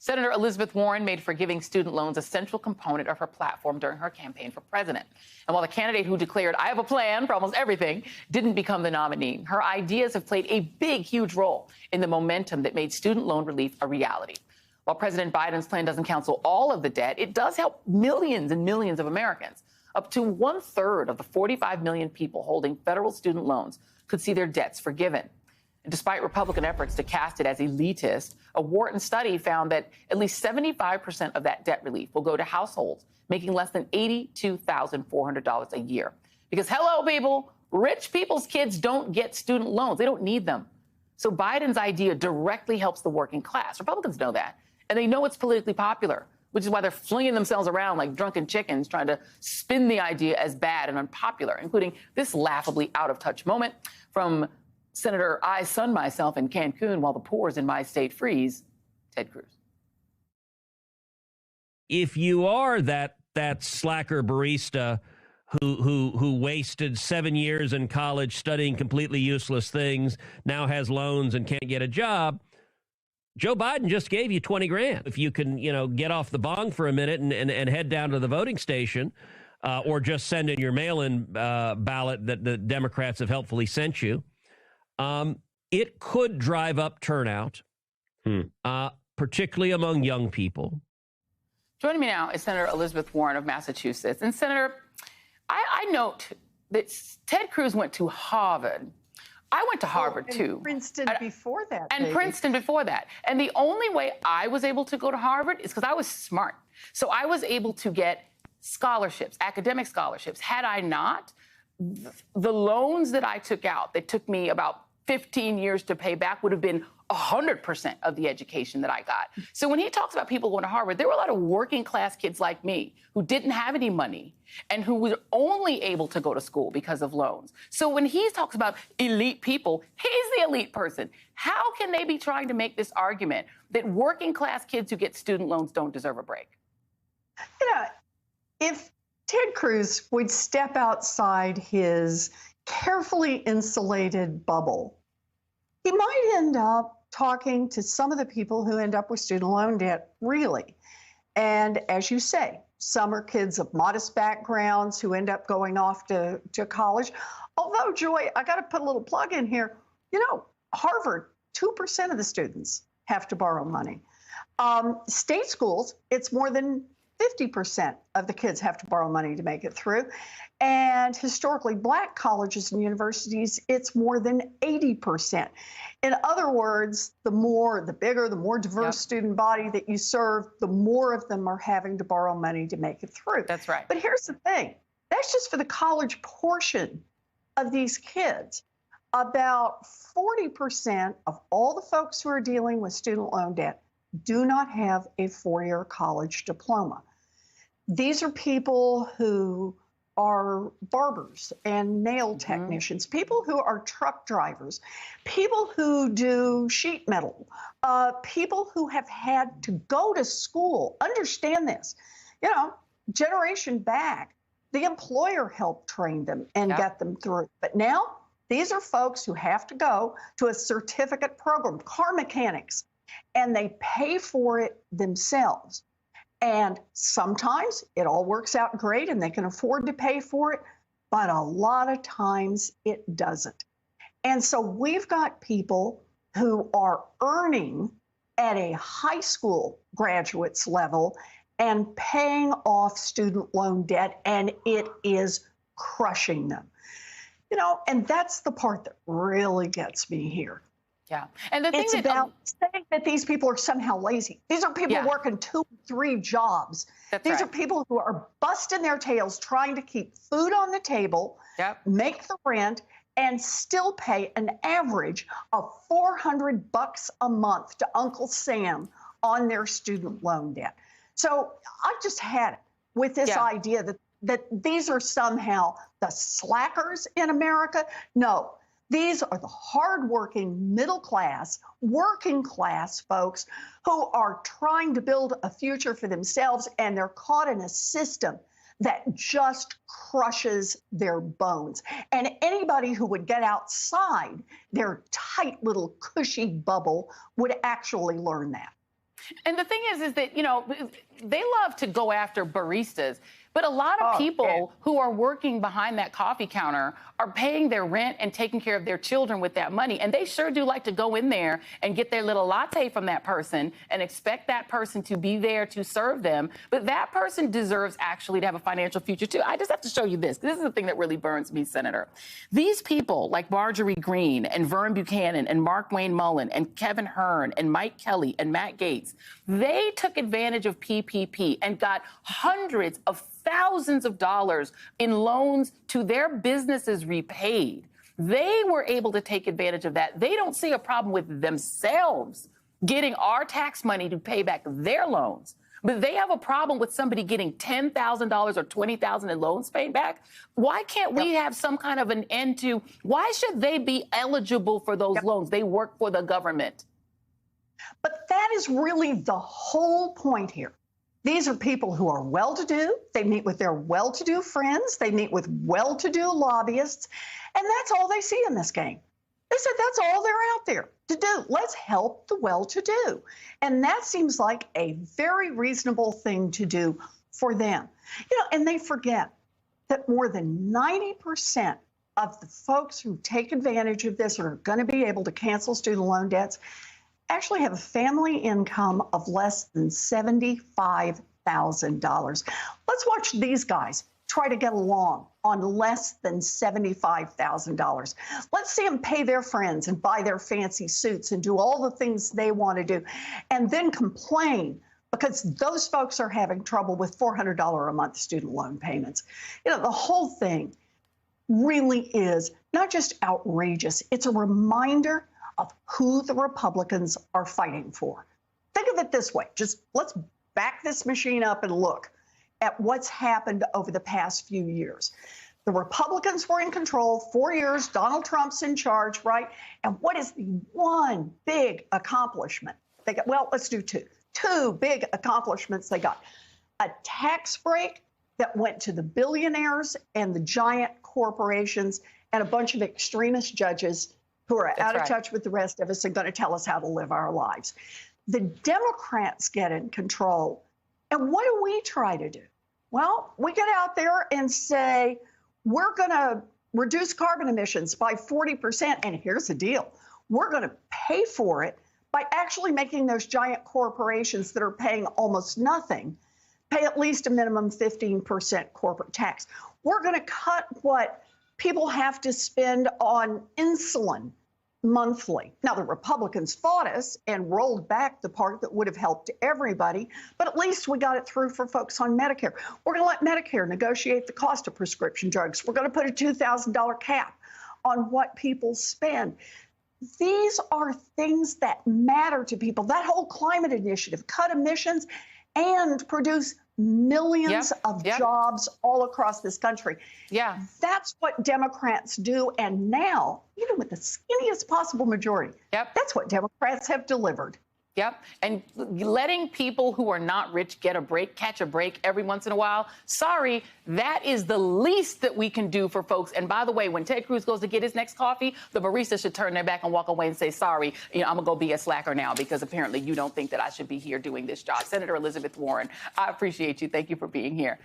Senator Elizabeth Warren made forgiving student loans a central component of her platform during her campaign for president. And while the candidate who declared, "I have a plan for almost everything," didn't become the nominee, her ideas have played a big, huge role in the momentum that made student loan relief a reality. While President Biden's plan doesn't cancel all of the debt, it does help millions and millions of Americans. Up to 1/3 of the 45 million people holding federal student loans could see their debts forgiven. And despite Republican efforts to cast it as elitist, a Wharton study found that at least 75% of that debt relief will go to households making less than $82,400 a year. Because, hello, people, rich people's kids don't get student loans. They don't need them. So Biden's idea directly helps the working class. Republicans know that, and they know it's politically popular, which is why they're flinging themselves around like drunken chickens, trying to spin the idea as bad and unpopular, including this laughably out-of-touch moment from Senator I sun myself in Cancun while the pores in my state freeze, Ted Cruz. If you are that slacker barista who wasted 7 years in college studying completely useless things, now has loans and can't get a job, Joe Biden just gave you 20 grand. If you can, get off the bong for a minute and head down to the voting station, or just send in your mail-in ballot that the Democrats have helpfully sent you, it could drive up turnout, particularly among young people. Joining me now is Senator Elizabeth Warren of Massachusetts. And Senator, I note that Ted Cruz went to Harvard. I went to Harvard, too. Princeton before that. And Princeton before that. And the only way I was able to go to Harvard is because I was smart. So I was able to get scholarships, academic scholarships. Had I not, the loans that I took out, that took me about 15 years to pay back, would have been 100% of the education that I got. So when he talks about people going to Harvard, there were a lot of working class kids like me who didn't have any money and who were only able to go to school because of loans. So when he talks about elite people, he's the elite person. How can they be trying to make this argument that working class kids who get student loans don't deserve a break? If Ted Cruz would step outside his carefully insulated bubble, he might end up talking to some of the people who end up with student loan debt, really. And as you say, some are kids of modest backgrounds who end up going off to college. Although, Joy, I got to put a little plug in here. Harvard, 2% of the students have to borrow money. State schools, it's more than 50% of the kids have to borrow money to make it through. And historically black colleges and universities, it's more than 80%. In other words, the bigger, the more diverse student body that you serve, the more of them are having to borrow money to make it through. That's right. But here's the thing. That's just for the college portion of these kids. About 40% of all the folks who are dealing with student loan debt do not have a four-year college diploma. These are people who are barbers and nail technicians, people who are truck drivers, people who do sheet metal, people who have had to go to school. Understand this, generation back, the employer helped train them and get them through. But now these are folks who have to go to a certificate program, car mechanics, and they pay for it themselves. And sometimes it all works out great and they can afford to pay for it, but a lot of times it doesn't. And so we've got people who are earning at a high school graduate's level and paying off student loan debt, and it is crushing them. And that's the part that really gets me here. Yeah. And the thing it's about saying that these people are somehow lazy. These are people working 2 or 3 jobs. These are people who are busting their tails trying to keep food on the table, make the rent, and still pay an average of $400 a month to Uncle Sam on their student loan debt. So I just had it with this idea that these are somehow the slackers in America. No. These are the hardworking, middle class, working class folks who are trying to build a future for themselves, and they're caught in a system that just crushes their bones. And anybody who would get outside their tight little cushy bubble would actually learn that. And the thing is that, they love to go after baristas. But a lot of people who are working behind that coffee counter are paying their rent and taking care of their children with that money. And they sure do like to go in there and get their little latte from that person and expect that person to be there to serve them. But that person deserves actually to have a financial future, too. I just have to show you this. This is the thing that really burns me, Senator. These people like Marjorie Greene and Vern Buchanan and Markwayne Mullin and Kevin Hern and Mike Kelly and Matt Gaetz, they took advantage of PPP and got hundreds of thousands of dollars in loans to their businesses repaid. They were able to take advantage of that. They don't see a problem with themselves getting our tax money to pay back their loans. But they have a problem with somebody getting $10,000 or $20,000 in loans paid back. Why can't we have some kind of an end to, why should they be eligible for those loans? They work for the government. But that is really the whole point here. These are people who are well-to-do. They meet with their well-to-do friends. They meet with well-to-do lobbyists. And that's all they see in this game. They said that's all they're out there to do. Let's help the well-to-do. And that seems like a very reasonable thing to do for them. And they forget that more than 90% of the folks who take advantage of this or are going to be able to cancel student loan debts actually have a family income of less than $75,000. Let's watch these guys try to get along on less than $75,000. Let's see them pay their friends and buy their fancy suits and do all the things they want to do, and then complain because those folks are having trouble with $400 a month student loan payments. The whole thing really is not just outrageous, it's a reminder of who the Republicans are fighting for. Think of it this way. Just let's back this machine up and look at what's happened over the past few years. The Republicans were in control 4 years. Donald Trump's in charge, right? And what is the one big accomplishment they got? Well, let's do two. Two big accomplishments they got. A tax break that went to the billionaires and the giant corporations and a bunch of extremist judges who are out of touch with the rest of us and going to tell us how to live our lives. The Democrats get in control. And what do we try to do? Well, we get out there and say, we're going to reduce carbon emissions by 40%. And here's the deal. We're going to pay for it by actually making those giant corporations that are paying almost nothing pay at least a minimum 15% corporate tax. We're going to cut what people have to spend on insulin monthly. Now, the Republicans fought us and rolled back the part that would have helped everybody, but at least we got it through for folks on Medicare. We're going to let Medicare negotiate the cost of prescription drugs. We're going to put a $2,000 cap on what people spend. These are things that matter to people. That whole climate initiative, cut emissions and produce millions of jobs all across this country. Yeah. That's what Democrats do. And now, even with the skinniest possible majority, that's what Democrats have delivered. Yep. And letting people who are not rich get a break, catch a break every once in a while. Sorry, that is the least that we can do for folks. And by the way, when Ted Cruz goes to get his next coffee, the barista should turn their back and walk away and say, sorry, I'm going to go be a slacker now because apparently you don't think that I should be here doing this job. Senator Elizabeth Warren, I appreciate you. Thank you for being here.